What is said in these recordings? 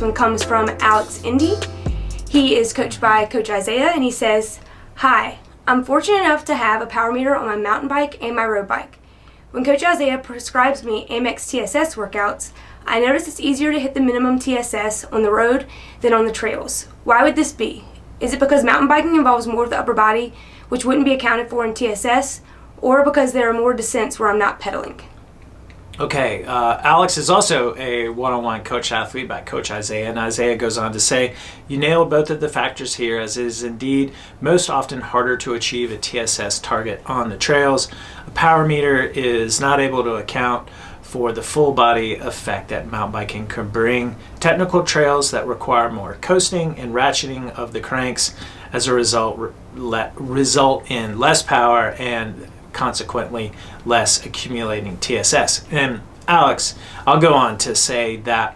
This one comes from Alex Indy. He is coached by Coach Isaiah, and he says, "Hi, I'm fortunate enough to have a power meter on my mountain bike and my road bike. When Coach Isaiah prescribes me Amex TSS workouts, I notice it's easier to hit the minimum TSS on the road than on the trails. Why would this be? Is it because mountain biking involves more of the upper body, which wouldn't be accounted for in TSS, or because there are more descents where I'm not pedaling?" Okay, Alex is also a one-on-one coach athlete by Coach Isaiah, and Isaiah goes on to say, "You nailed both of the factors here, as it is indeed most often harder to achieve a TSS target on the trails. A power meter is not able to account for the full body effect that mountain biking can bring. Technical trails that require more coasting and ratcheting of the cranks as a result result in less power and consequently less accumulating TSS." And Alex, I'll go on to say that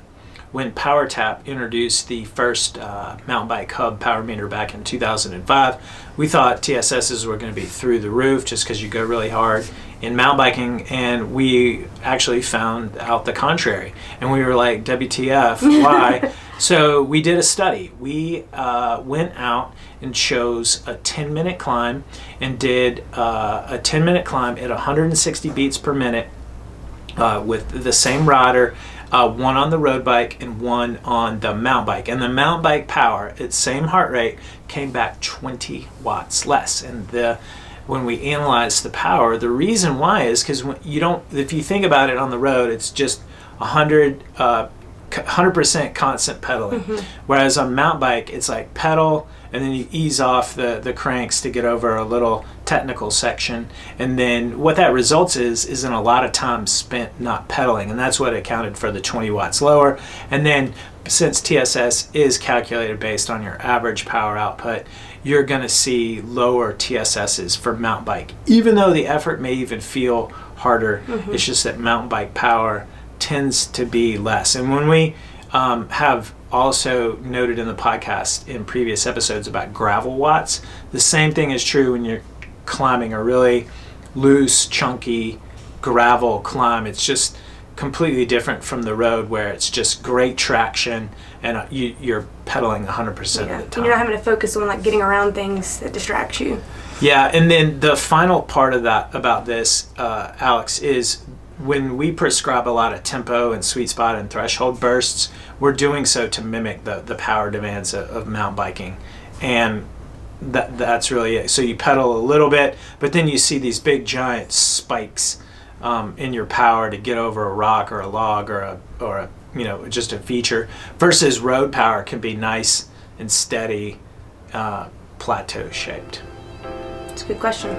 when PowerTap introduced the first mountain bike hub power meter back in 2005, we thought TSSs were going to be through the roof just because you go really hard in mountain biking, and we actually found out the contrary. And we were like, WTF, why? So we did a study. We went out and chose a 10-minute climb and did a 10-minute climb at 160 beats per minute with the same rider, one on the road bike and one on the mountain bike. And the mountain bike power at same heart rate came back 20 watts less. And when we analyzed the power, the reason why is because if you think about it on the road, it's just 100% constant pedaling. Mm-hmm. Whereas on mountain bike, it's like pedal, and then you ease off the cranks to get over a little technical section. And then what that results is in a lot of time spent not pedaling. And that's what accounted for the 20 watts lower. And then since TSS is calculated based on your average power output, you're going to see lower TSSs for mountain bike. Even though the effort may even feel harder, mm-hmm. It's just that mountain bike power tends to be less. And when we have also noted in the podcast in previous episodes about gravel watts, the same thing is true when you're climbing a really loose, chunky gravel climb. It's just completely different from the road where it's just great traction and you're pedaling 100% of the time. And you're not having to focus on like getting around things that distract you. Yeah, and then the final part of that about this, Alex, is when we prescribe a lot of tempo and sweet spot and threshold bursts, we're doing so to mimic the power demands of mountain biking. And that's really it. So you pedal a little bit, but then you see these big giant spikes in your power to get over a rock or a log or a just a feature, versus road power can be nice and steady, plateau shaped. It's a good question.